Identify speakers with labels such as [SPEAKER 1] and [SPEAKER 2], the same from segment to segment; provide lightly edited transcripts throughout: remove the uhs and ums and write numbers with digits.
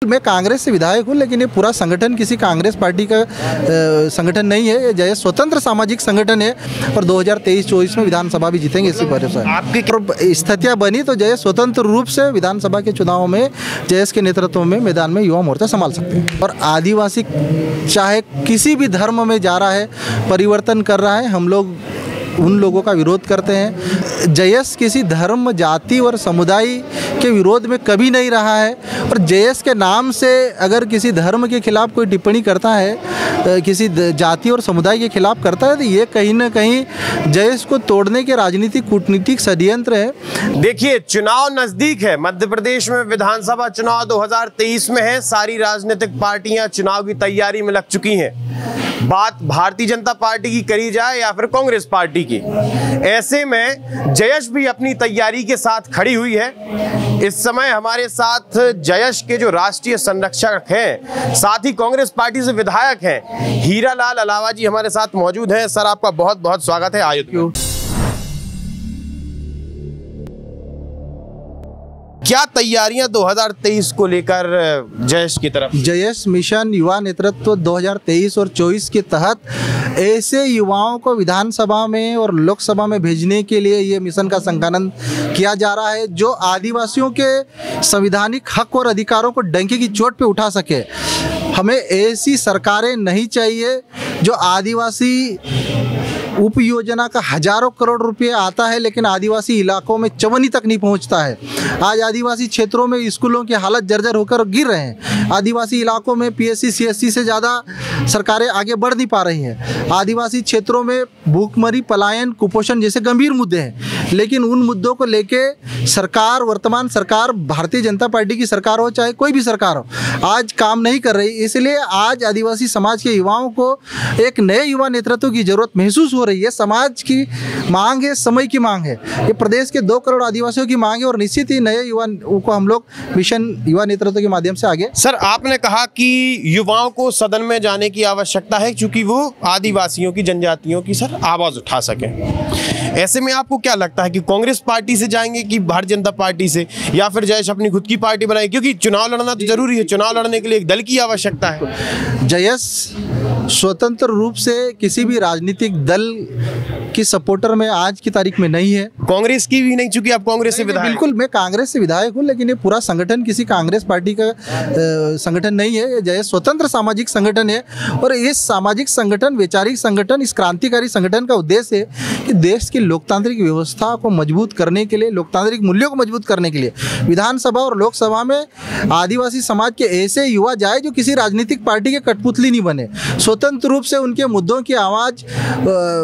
[SPEAKER 1] मैं कांग्रेस से विधायक हूँ, लेकिन ये पूरा संगठन किसी कांग्रेस पार्टी का संगठन नहीं है। ये जयस स्वतंत्र सामाजिक संगठन है और 2023-24 में विधानसभा भी जीतेंगे इसी वजह से। आपकी स्थितियाँ बनी तो जयस स्वतंत्र रूप से विधानसभा के चुनाव में जयस के नेतृत्व में मैदान में युवा मोर्चा संभाल सकते हैं। और आदिवासी चाहे किसी भी धर्म में जा रहा है, परिवर्तन कर रहा है, हम लोग उन लोगों का विरोध करते हैं। जयस किसी धर्म, जाति और समुदाय के विरोध में कभी नहीं रहा है और जयस के नाम से अगर किसी धर्म के खिलाफ कोई टिप्पणी करता है, किसी जाति और समुदाय के खिलाफ करता है, तो ये कहीं ना कहीं जयस को तोड़ने के राजनीतिक कूटनीतिक षड्यंत्र है।
[SPEAKER 2] देखिए, चुनाव नजदीक है। मध्य प्रदेश में विधानसभा चुनाव 2023 में है। सारी राजनीतिक पार्टियां चुनाव की तैयारी में लग चुकी हैं। बात भारतीय जनता पार्टी की करी जाए या फिर कांग्रेस पार्टी की, ऐसे में जयश भी अपनी तैयारी के साथ खड़ी हुई है। इस समय हमारे साथ जयश के जो राष्ट्रीय संरक्षक हैं, साथ ही कांग्रेस पार्टी से विधायक हैं, हीरालाल अलावा जी हमारे साथ मौजूद हैं। सर, आपका बहुत बहुत स्वागत है आयुध। क्या तैयारियां 2023 को लेकर जयश की तरफ?
[SPEAKER 1] जयश मिशन युवा नेतृत्व 2023 और 24 के तहत ऐसे युवाओं को विधानसभा में और लोकसभा में भेजने के लिए ये मिशन का संचालन किया जा रहा है, जो आदिवासियों के संवैधानिक हक और अधिकारों को डंके की चोट पे उठा सके। हमें ऐसी सरकारें नहीं चाहिए जो आदिवासी उप योजना का हजारों करोड़ रुपए आता है लेकिन आदिवासी इलाकों में चवन्नी तक नहीं पहुंचता है। आज आदिवासी क्षेत्रों में स्कूलों की हालत जर्जर होकर गिर रहे हैं। आदिवासी इलाकों में पीएससी सीएससी से ज़्यादा सरकारें आगे बढ़ नहीं पा रही हैं। आदिवासी क्षेत्रों में भूखमरी, पलायन, कुपोषण जैसे गंभीर मुद्दे हैं, लेकिन उन मुद्दों को लेके सरकार, वर्तमान सरकार, भारतीय जनता पार्टी की सरकार हो चाहे कोई भी सरकार हो, आज काम नहीं कर रही। इसलिए आज आदिवासी समाज के युवाओं को एक नए युवा नेतृत्व की जरूरत महसूस हो रही है। समाज की मांग है, समय की मांग है, ये प्रदेश के 2 करोड़ आदिवासियों की मांग है और निश्चित ही नए युवा को हम लोग मिशन युवा नेतृत्व के माध्यम से आगे।
[SPEAKER 2] सर, आपने कहा कि युवाओं को सदन में जाने की आवश्यकता है क्योंकि वो आदिवासियों की, जनजातियों की सर आवाज उठा सके। ऐसे में आपको क्या लगता है कि कांग्रेस पार्टी से जाएंगे कि भारतीय जनता पार्टी से, या फिर जयश अपनी खुद की पार्टी बनाएगी? क्योंकि चुनाव लड़ना तो जरूरी है, चुनाव लड़ने के लिए एक दल की आवश्यकता है।
[SPEAKER 1] जयश स्वतंत्र रूप से किसी भी राजनीतिक दल की सपोर्टर में आज की तारीख में नहीं है।
[SPEAKER 2] कांग्रेस की भी नहीं, चूंकि आप कांग्रेस से विधायक।
[SPEAKER 1] बिल्कुल, मैं कांग्रेस से विधायक हूं, लेकिन ये पूरा संगठन किसी कांग्रेस पार्टी का संगठन नहीं है। ये जयश स्वतंत्र सामाजिक संगठन है और इस सामाजिक संगठन, वैचारिक संगठन, इस क्रांतिकारी संगठन का उद्देश्य है कि देश की लोकतांत्रिक व्यवस्था को मजबूत करने के लिए, लोकतांत्रिक मूल्यों को मजबूत करने के लिए विधानसभा और लोकसभा में आदिवासी समाज के ऐसे युवा जाए जो किसी राजनीतिक पार्टी के कठपुतली नहीं बने, स्वतंत्र रूप से उनके मुद्दों की आवाज़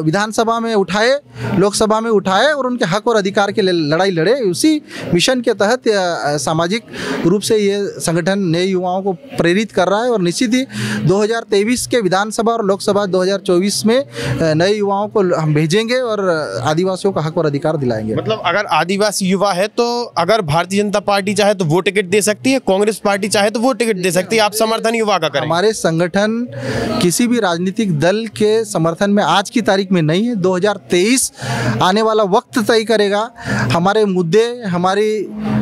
[SPEAKER 1] विधानसभा में उठाए, लोकसभा में उठाए और उनके हक और अधिकार के लिए लड़ाई लड़े। उसी मिशन के तहत सामाजिक रूप से ये संगठन नए युवाओं को प्रेरित कर रहा है और निश्चित ही 2023 के विधानसभा और लोकसभा 2024 में नए युवाओं को हम भेजेंगे और आदिवासियों का हक और अधिकार दिलाएंगे।
[SPEAKER 2] मतलब अगर आदिवासी युवा है तो अगर भारतीय जनता पार्टी चाहे तो वो टिकट दे सकती है, कांग्रेस पार्टी चाहे तो वो टिकट दे सकती है, आप समर्थन युवा का करें?
[SPEAKER 1] हमारे संगठन किसी भी राजनीतिक दल के समर्थन में आज की तारीख में नहीं है। 2023 आने वाला वक्त तय करेगा। हमारे मुद्दे, हमारी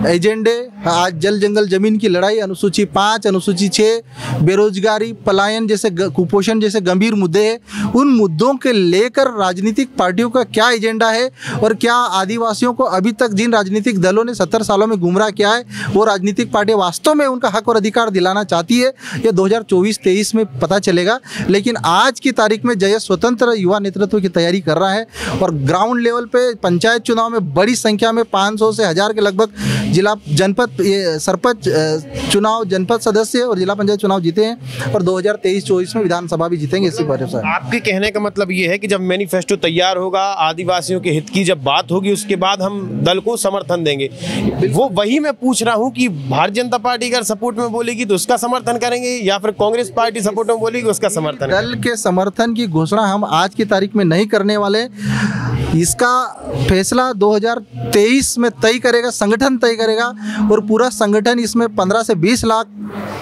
[SPEAKER 1] एजेंडे, आज जल जंगल जमीन की लड़ाई, अनुसूची 5, अनुसूची 6, बेरोजगारी, पलायन जैसे, कुपोषण जैसे गंभीर मुद्दे हैं। उन मुद्दों के लेकर राजनीतिक पार्टियों का क्या एजेंडा है और क्या आदिवासियों को अभी तक जिन राजनीतिक दलों ने 70 सालों में गुमराह किया है, वो राजनीतिक पार्टी वास्तव में उनका हक और अधिकार दिलाना चाहती है, ये 2024-23 में पता चलेगा। लेकिन आज की तारीख में जयश स्वतंत्र युवा नेतृत्व की तैयारी कर रहा है और ग्राउंड लेवल पे पंचायत चुनाव में बड़ी संख्या में 500 से 1000 के लगभग जिला जनपद सरपंच चुनाव, जनपद सदस्य और जिला पंचायत चुनाव जीते हैं और 2023-24 में विधानसभा भी जीतेंगे इसी वजह से।
[SPEAKER 2] आपके कहने का मतलब ये है कि जब मैनिफेस्टो तैयार होगा, आदिवासियों के हित की जब बात होगी, उसके बाद हम दल को समर्थन देंगे। वो वही मैं पूछ रहा हूँ कि भारतीय जनता पार्टी अगर सपोर्ट में बोलेगी तो उसका समर्थन करेंगे या फिर कांग्रेस पार्टी सपोर्ट में बोलेगी उसका समर्थन?
[SPEAKER 1] दल के समर्थन की घोषणा हम आज की तारीख में नहीं करने वाले। इसका फैसला 2023 में तय करेगा, संगठन तय करेगा और पूरा संगठन, इसमें 15 से 20 लाख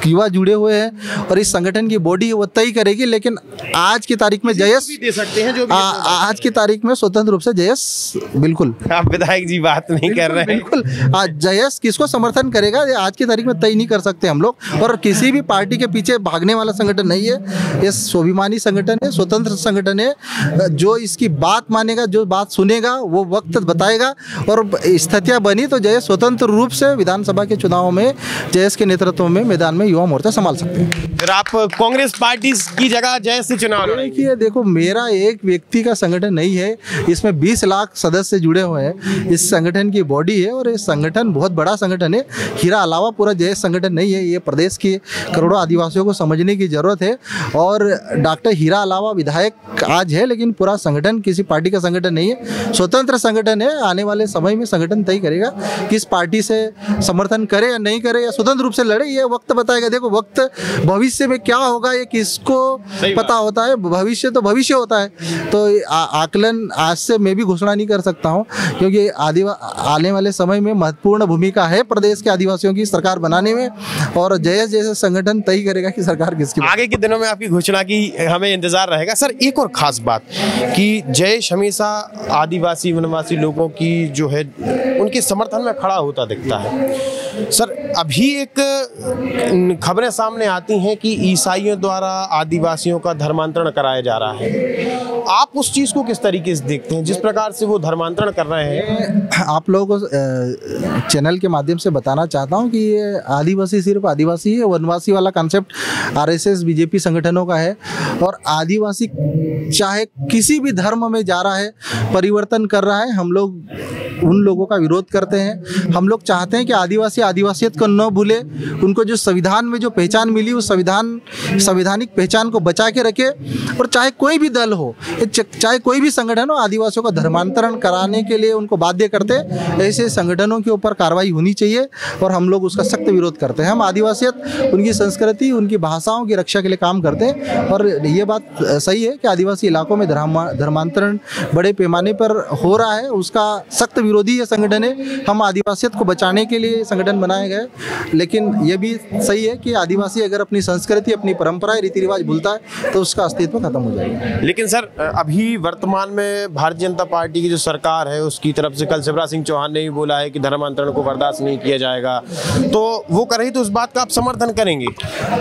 [SPEAKER 1] युवा जुड़े हुए हैं और इस संगठन की बॉडी वो तय करेगी। लेकिन आज की तारीख में जयस
[SPEAKER 2] दे सकते हैं जो भी
[SPEAKER 1] आज की तारीख में स्वतंत्र रूप से जयस, बिल्कुल
[SPEAKER 2] आप विधायक जी बात नहीं कर रहे हैं,
[SPEAKER 1] बिल्कुल आज जयस किसको समर्थन करेगा ये आज की तारीख में तय नहीं कर सकते हम लोग। और किसी भी पार्टी के पीछे भागने वाला संगठन नहीं है, ये स्वाभिमानी संगठन है, स्वतंत्र संगठन है। जो इसकी बात मानेगा, जो बात सुनेगा वो वक्त बताएगा और स्थितियां बनी तो जयस स्वतंत्र रूप से विधानसभा के चुनाव में जयस के नेतृत्व में मैदान में युवा मोर्चा संभाल सकते हैं।
[SPEAKER 2] फिर आप कांग्रेस पार्टी की जगह जयस से चुनाव लड़ेंगे?
[SPEAKER 1] देखो, मेरा एक व्यक्ति का संगठन नहीं है, इसमें 20 लाख सदस्य जुड़े हुए हैं। इस संगठन की बॉडी है और ये संगठन बहुत बड़ा संगठन है। हीरा अलावा पूरा जयस संगठन नहीं है, ये प्रदेश के करोड़ों आदिवासियों को समझने की जरूरत है। और डॉक्टर हीरा अलावा विधायक आज है, लेकिन पूरा संगठन किसी पार्टी का संगठन नहीं है, स्वतंत्र संगठन है। आने वाले समय में संगठन तय करेगा किस पार्टी से समर्थन करे या नहीं करे या स्वतंत्र रूप से लड़े, ये वक्त बताएगा। देखो, वक्त भविष्य में क्या होगा ये किसको पता होता है, भविष्य तो भविष्य होता है। तो आकलन आज से मैं भी घोषणा नहीं कर सकता हूँ, क्योंकि आने वाले समय में महत्वपूर्ण भूमिका है प्रदेश के आदिवासियों की सरकार बनाने में, और जयस जैसे संगठन तय करेगा कि सरकार किसकी।
[SPEAKER 2] आगे के दिनों में आपकी घोषणा की हमें इंतजार रहेगा। सर, एक और खास बात कि जयस हमेशा आदिवासी वनवासी लोगों की जो है उनके समर्थन में खड़ा होता दिखता है। सर, अभी एक खबरें सामने आती हैं कि ईसाइयों द्वारा आदिवासियों का धर्मांतरण कराया जा रहा है। आप उस चीज़ को किस तरीके से देखते हैं, जिस प्रकार से वो धर्मांतरण कर रहे हैं?
[SPEAKER 1] आप लोगों को चैनल के माध्यम से बताना चाहता हूं कि ये आदिवासी सिर्फ आदिवासी है, वनवासी वाला कॉन्सेप्ट आरएसएस बीजेपी संगठनों का है। और आदिवासी चाहे किसी भी धर्म में जा रहा है, परिवर्तन कर रहा है, हम लोग उन लोगों का विरोध करते हैं। हम लोग चाहते हैं कि आदिवासी आदिवासियत को न भूले, उनको जो संविधान में जो पहचान मिली उस संवैधानिक पहचान को बचा के रखे। और चाहे कोई भी दल हो, चाहे कोई भी संगठन हो, आदिवासियों का धर्मांतरण कराने के लिए उनको बाध्य करते, ऐसे संगठनों के ऊपर कार्रवाई होनी चाहिए और हम लोग उसका सख्त विरोध करते हैं। हम आदिवासियत, उनकी संस्कृति, उनकी भाषाओं की रक्षा के लिए काम करते हैं। और ये बात सही है कि आदिवासी इलाकों में धर्मांतरण बड़े पैमाने पर हो रहा है, उसका सख्त विरोधी ये संगठन है। हम आदिवासियत को बचाने के लिए संगठन बनाए गए, लेकिन ये भी सही है कि आदिवासी अगर अपनी संस्कृति, अपनी परंपराएं, रीति रिवाज भूलता है तो उसका अस्तित्व खत्म हो जाएगा।
[SPEAKER 2] लेकिन सर, अभी वर्तमान में भारतीय जनता पार्टी की जो सरकार है उसकी तरफ से कल शिवराज सिंह चौहान ने भी बोला है कि धर्मांतरण को बर्दाश्त नहीं किया जाएगा, तो वो कर रही तो उस बात का आप समर्थन करेंगे?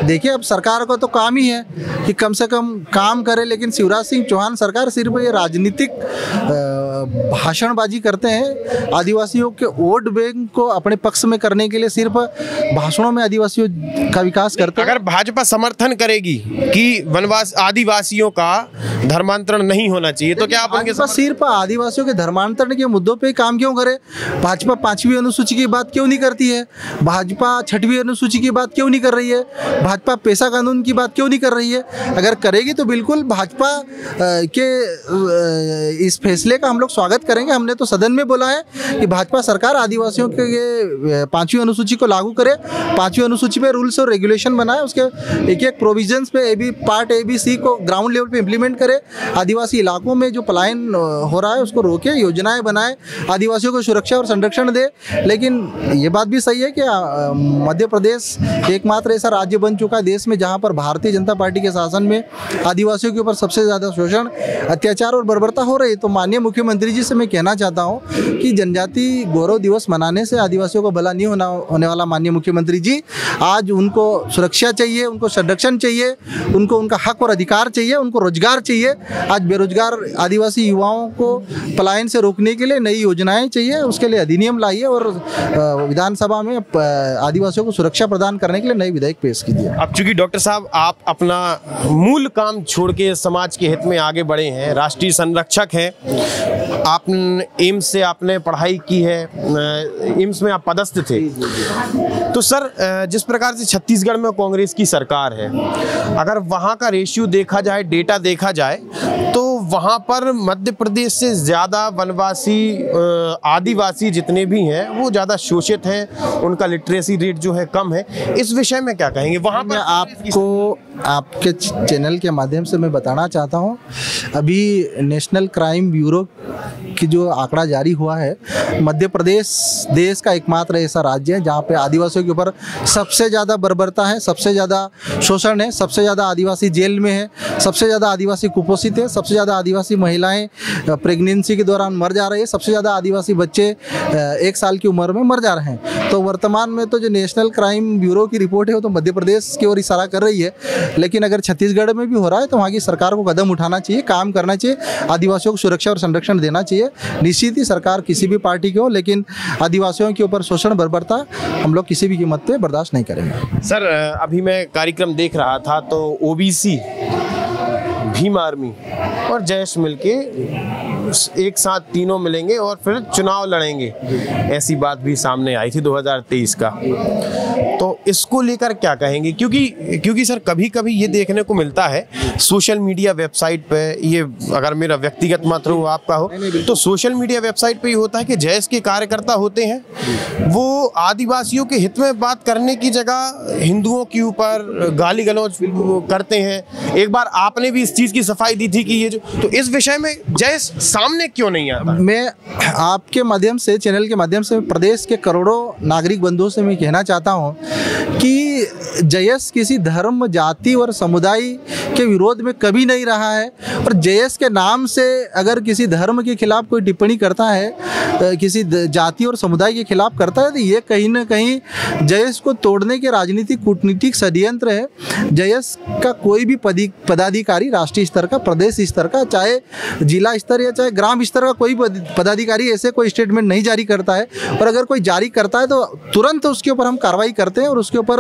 [SPEAKER 1] देखिए, अब सरकार को तो काम ही है कि कम से कम काम करे, लेकिन शिवराज सिंह चौहान सरकार सिर्फ ये राजनीतिक भाषणबाजी करते हैं। आदिवासियों के वोट बैंक को अपने पक्ष में करने के लिए सिर्फ भाषणों में आदिवासियों का विकास करते हैं।
[SPEAKER 2] अगर भाजपा समर्थन करेगी कि आदिवासियों का धर्मांतरण नहीं होना चाहिए, तो क्या आप उनके
[SPEAKER 1] सिर्फ आदिवासियों के धर्मांतरण के मुद्दों पे काम क्यों करे? भाजपा 5वीं अनुसूची की बात क्यों नहीं करती है? भाजपा 6वीं अनुसूची की बात क्यों नहीं कर रही है? भाजपा पेशा कानून की बात क्यों नहीं कर रही है? अगर करेगी तो बिल्कुल भाजपा के इस फैसले का हम लोग स्वागत करेंगे। हमने तो सदन में बोला है कि भाजपा सरकार आदिवासियों के 5वीं अनुसूची को लागू करे, 5वीं अनुसूची पे रूल्स और रेगुलेशन बनाए, उसके एक एक प्रोविजंस पे पार्ट ए बी सी को ग्राउंड लेवल पे इम्प्लीमेंट करे, आदिवासी इलाकों में जो पलायन हो रहा है उसको रोके, योजनाएं बनाए, आदिवासियों को सुरक्षा और संरक्षण दे। लेकिन ये बात भी सही है कि मध्य प्रदेश एकमात्र ऐसा राज्य बन चुका है देश में जहाँ पर भारतीय जनता पार्टी के शासन में आदिवासियों के ऊपर सबसे ज़्यादा शोषण, अत्याचार और बर्बरता हो रही है। तो माननीय मुख्यमंत्री जी से मैं कहना चाहता हूँ कि जनजाति गौरव दिवस मनाने से आदिवासियों को भला नहीं होने वाला। माननीय मुख्यमंत्री जी, आज उनको सुरक्षा चाहिए, उनको संरक्षण चाहिए, उनको उनका हक और अधिकार चाहिए, उनको रोजगार चाहिए। आज बेरोजगार आदिवासी युवाओं को पलायन से रोकने के लिए नई योजनाएं चाहिए, उसके लिए अधिनियम लाइए और विधानसभा में आदिवासियों को सुरक्षा प्रदान करने के लिए नई विधेयक पेश कीजिए।
[SPEAKER 2] अब चूंकि डॉक्टर साहब आप अपना मूल काम छोड़ के समाज के हित में आगे बढ़े हैं, राष्ट्रीय संरक्षक हैं, आप एम्स से आपने पढ़ाई की है, एम्स में आप पदस्थ थे, तो सर जिस प्रकार से छत्तीसगढ़ में कांग्रेस की सरकार है, अगर वहाँ का रेशियो देखा जाए, डेटा देखा जाए, तो वहाँ पर मध्य प्रदेश से ज़्यादा वनवासी आदिवासी जितने भी हैं वो ज़्यादा शोषित हैं, उनका लिटरेसी रेट जो है कम है। इस विषय में क्या कहेंगे? वहाँ पर
[SPEAKER 1] आपको आपके चैनल के माध्यम से मैं बताना चाहता हूँ, अभी नेशनल क्राइम ब्यूरो की जो आंकड़ा जारी हुआ है, मध्य प्रदेश देश का एकमात्र ऐसा राज्य है जहाँ पे आदिवासियों के ऊपर सबसे ज़्यादा बर्बरता है, सबसे ज़्यादा शोषण है, सबसे ज़्यादा आदिवासी जेल में है, सबसे ज़्यादा आदिवासी कुपोषित है, सबसे ज़्यादा आदिवासी महिलाएं प्रेगनेंसी के दौरान मर जा रही है, सबसे ज़्यादा आदिवासी बच्चे 1 साल की उम्र में मर जा रहे हैं। तो वर्तमान में तो जो नेशनल क्राइम ब्यूरो की रिपोर्ट है वो तो मध्य प्रदेश की ओर इशारा कर रही है, लेकिन अगर छत्तीसगढ़ में भी हो रहा है तो वहाँ की सरकार को कदम उठाना चाहिए, काम करना चाहिए, आदिवासियों को सुरक्षा और संरक्षण देना चाहिए। निश्चित ही सरकार किसी भी पार्टी की हो, लेकिन आदिवासियों के ऊपर शोषण बर्बरता हम लोग किसी भी कीमत पे बर्दाश्त नहीं करेंगे।
[SPEAKER 2] सर, अभी मैं कार्यक्रम देख रहा था तो ओबीसी, भीम आर्मी और जयेश मिलके एक साथ तीनों मिलेंगे और फिर चुनाव लड़ेंगे, ऐसी बात भी सामने आई थी 2023 का। तो इसको लेकर क्या कहेंगे? क्योंकि सर कभी कभी ये देखने को मिलता है सोशल मीडिया वेबसाइट पे, ये अगर मेरा व्यक्तिगत मत हो आपका हो, तो सोशल मीडिया वेबसाइट पे ये होता है कि जयेश के कार्यकर्ता होते हैं, वो आदिवासियों के हित में बात करने की जगह हिंदुओं के ऊपर गाली गलौज करते हैं। एक बार आपने भी इस चीज़ की सफाई दी थी कि ये जो, तो इस विषय में जयेश सामने क्यों नहीं आता? मैं
[SPEAKER 1] आपके माध्यम से, चैनल के माध्यम से प्रदेश के करोड़ों नागरिक बंधुओं से मैं कहना चाहता हूँ कि जयेश किसी धर्म, जाति और समुदाय के विरोध में कभी नहीं रहा है। और जयेश के नाम से अगर किसी धर्म के खिलाफ कोई टिप्पणी करता है, किसी जाति और समुदाय के खिलाफ करता है, तो ये कहीं ना कहीं जयेश को तोड़ने के राजनीतिक कूटनीतिक षड्यंत्र है। जयेश का कोई भी पदाधिकारी, राष्ट्रीय स्तर का, प्रदेश स्तर का, चाहे जिला स्तर या चाहे ग्राम स्तर का कोई पदाधिकारी ऐसे कोई स्टेटमेंट नहीं जारी करता है। और अगर कोई जारी करता है तो तुरंत उसके ऊपर हम कार्रवाई करते हैं और उसके ऊपर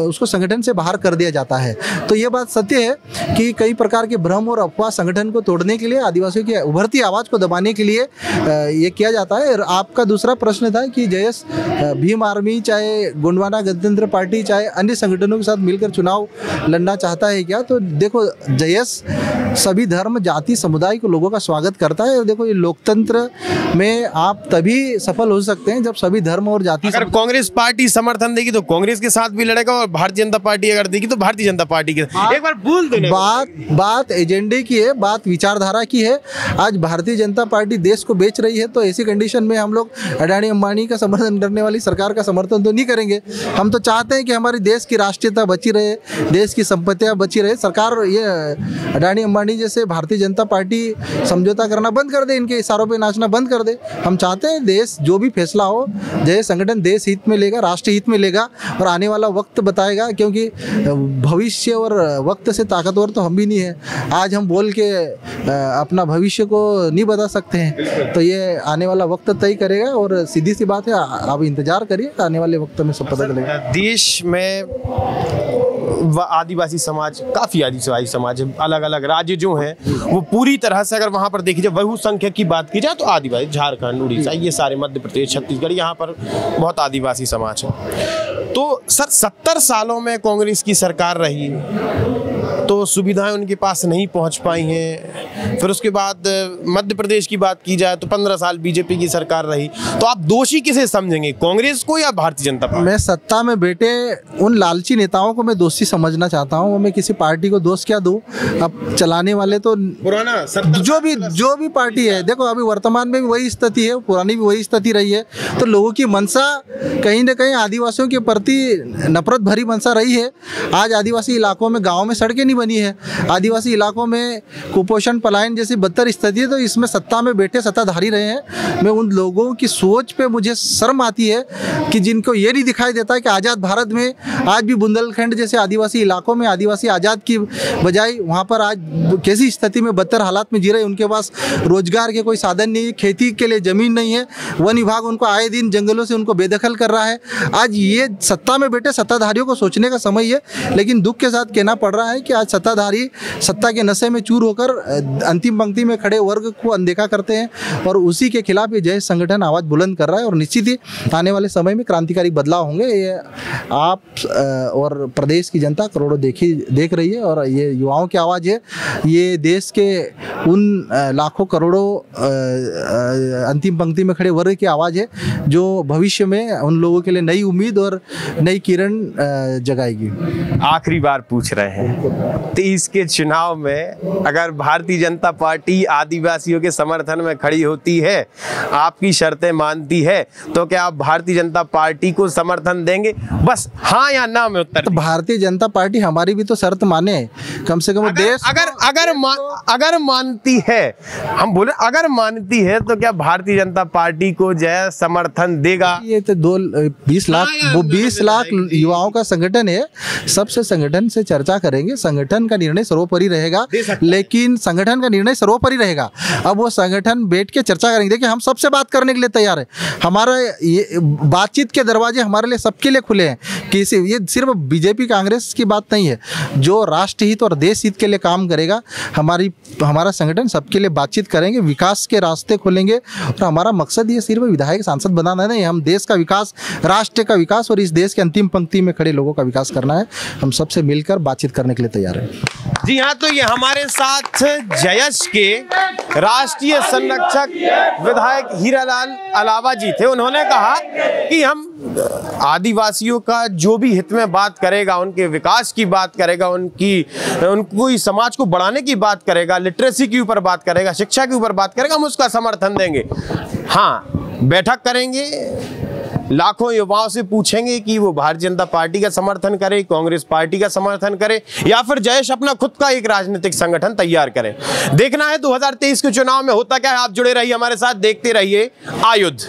[SPEAKER 1] उसको संगठन से बाहर कर दिया जाता है। तो ये बात सत्य है कि कई प्रकार के भ्रम और अफवाह संगठन को तोड़ने के लिए, आदिवासियों की उभरती आवाज़ को दबाने के लिए ये किया जाता है। और आपका दूसरा प्रश्न था कि जयेश भीम आर्मी, चाहे गोंडवाना गणतंत्र पार्टी, चाहे अन्य संगठनों के साथ मिलकर चुनाव लड़ना चाहता है क्या? तो देखो, जयेश सभी धर्म, जाति, समुदाय के लोगों का स्वागत करता है। देखो, ये लोकतंत्र में आप तभी सफल हो सकते हैं जब सभी धर्म और जाति,
[SPEAKER 2] अगर कांग्रेस पार्टी समर्थन देगी तो कांग्रेस के साथ भी लड़ेगा, और भारतीय जनता पार्टी अगर देगी तो भारतीय जनता पार्टी के। एक बार बोल दो।
[SPEAKER 1] बात एजेंडे की है, बात विचारधारा की है। आज भारतीय जनता पार्टी देश को बेच रही है, तो ऐसी कंडीशन में हम लोग अडानी अंबानी का समर्थन करने वाली सरकार का समर्थन तो नहीं करेंगे। हम तो चाहते हैं कि हमारी देश की राष्ट्रीयता बची रहे, देश की संपत्तियां बची रहे। सरकार ये अडानी अंबानी जैसे भारतीय जनता पार्टी समझौता करना बंद कर दे, इनके इशारों पे नाचना बंद कर दे। हम चाहते हैं देश जो भी फैसला हो, जय संगठन देश हित में लेगा, राष्ट्र हित में लेगा, और आने वाला वक्त बताएगा। क्योंकि भविष्य और वक्त से ताकतवर तो हम भी नहीं है। आज हम बोल के अपना भविष्य को नहीं बता सकते हैं, तो ये आने वाला वक्त तय करेगा। और सीधी सी बात है, आप इंतजार करिए, आने वाले वक्त में सब पता चलेगा।
[SPEAKER 2] देश में आदिवासी समाज, काफी आदिवासी समाज है, अलग अलग राज्य जो हैं वो पूरी तरह से, अगर वहाँ पर देखी जाए बहुसंख्यक की बात की जाए तो आदिवासी, झारखंड, उड़ीसा, ये सारे, मध्य प्रदेश, छत्तीसगढ़, यहाँ पर बहुत आदिवासी समाज है। तो सर 70 सालों में कांग्रेस की सरकार रही तो सुविधाएं उनके पास नहीं पहुंच पाई हैं। फिर उसके बाद मध्य प्रदेश की बात की जाए तो 15 साल बीजेपी की सरकार रही। तो आप दोषी किसे समझेंगे, कांग्रेस को या भारतीय जनता पार्टी?
[SPEAKER 1] मैं सत्ता में बैठे उन लालची नेताओं को मैं दोषी समझना चाहता हूं। मैं किसी पार्टी को दोष क्या दूं? अब चलाने वाले तो
[SPEAKER 2] पुराना
[SPEAKER 1] जो भी पार्टी है, देखो अभी वर्तमान में भी वही स्थिति है, पुरानी भी वही स्थिति रही है। तो लोगों की मंशा कहीं ना कहीं आदिवासियों के प्रति नफरत भरी मंशा रही है। आज आदिवासी इलाकों में, गाँव में सड़कें नहीं बनी है, आदिवासी इलाकों में कुपोषण, पलायन जैसी बदतर स्थिति है। तो इसमें सत्ता में बैठे सत्ताधारी रहे हैं। मैं उन लोगों की सोच पे मुझे शर्म आती है कि जिनको ये नहीं दिखाई देता कि आज़ाद भारत में आज भी बुंदेलखंड जैसे आदिवासी इलाकों में आदिवासी आज़ाद की बजाय वहाँ पर आज कैसी स्थिति में बदतर हालात में जी रहे हैं। उनके पास रोजगार के कोई साधन नहीं है, खेती के लिए ज़मीन नहीं है, वन विभाग उनको आए दिन जंगलों से उनको बेदखल कर रहा है। आज ये सत्ता में बैठे सत्ताधारियों को सोचने का समय है। लेकिन दुख के साथ कहना पड़ रहा है कि आज सत्ताधारी सत्ता के नशे में चूर होकर अंतिम पंक्ति में खड़े वर्ग को अनदेखा करते हैं, और उसी के खिलाफ ये जय संगठन आवाज़ बुलंद कर रहा है। और निश्चित ही आने वाले समय में क्रांतिकारी बदलाव होंगे। ये आप और प्रदेश की जनता करोड़ों देख रही है, और ये युवाओं की आवाज़ है। ये देश के उन लाखों करोड़ों अंतिम पंक्ति में खड़े वर्ग की आवाज़ है जो भविष्य में उन लोगों के लिए नई उम्मीद और नई किरण जगाएगी।
[SPEAKER 2] आखिरी बार पूछ रहे हैं, 2023 के चुनाव में अगर भारतीय जनता पार्टी आदिवासियों के समर्थन में खड़ी होती है, आपकी शर्तें मानती है, तो क्या आप भारतीय जनता पार्टी को समर्थन देंगे? बस हाँ या ना में उत्तर।
[SPEAKER 1] तो भारतीय जनता पार्टी हमारी भी तो शर्त माने, कम से कम देश
[SPEAKER 2] अगर मानती है, हम बोले अगर मानती है, तो क्या भारतीय जनता पार्टी को जो है समर्थन देगा?
[SPEAKER 1] ये तो 20 लाख वो 20 लाख युवाओं का संगठन है, सबसे संगठन से चर्चा करेंगे। संगठन का निर्णय सर्वोपरि रहेगा, लेकिन संगठन का निर्णय सर्वोपरि रहेगा। अब वो संगठन बैठ के चर्चा करेंगे। देखिए, हम सबसे बात करने के लिए तैयार है। हमारा ये बातचीत के दरवाजे हमारे लिए सबके लिए खुले हैं। किसी ये सिर्फ बीजेपी कांग्रेस की बात नहीं है। जो राष्ट्र हित और देश हित के लिए काम करेगा, हमारा संगठन सबके लिए बातचीत करेंगे, विकास के रास्ते खोलेंगे। और हमारा मकसद ये सिर्फ विधायक सांसद बनाना नहीं, हम देश का विकास, राष्ट्र का विकास और इस देश के अंतिम पंक्ति में खड़े लोगों का विकास करना है। हम सबसे मिलकर बातचीत करने के लिए तैयार हैं।
[SPEAKER 2] जी हाँ, तो ये हमारे साथ जयश के राष्ट्रीय संरक्षक विधायक हीरालाल अलावा जी थे। उन्होंने कहा कि हम आदिवासियों का जो भी हित में बात करेगा, उनके विकास की बात करेगा, उनको समाज को बढ़ाने की बात करेगा, लिटरेसी के ऊपर बात करेगा, शिक्षा के ऊपर बात करेगा, हम उसका समर्थन देंगे। हाँ, बैठक करेंगे, लाखों युवाओं से पूछेंगे कि वो भारतीय जनता पार्टी का समर्थन करे, कांग्रेस पार्टी का समर्थन करे, या फिर जयेश अपना खुद का एक राजनीतिक संगठन तैयार करे। देखना है 2023 के चुनाव में होता क्या है। आप जुड़े रहिए हमारे साथ, देखते रहिए आयुध।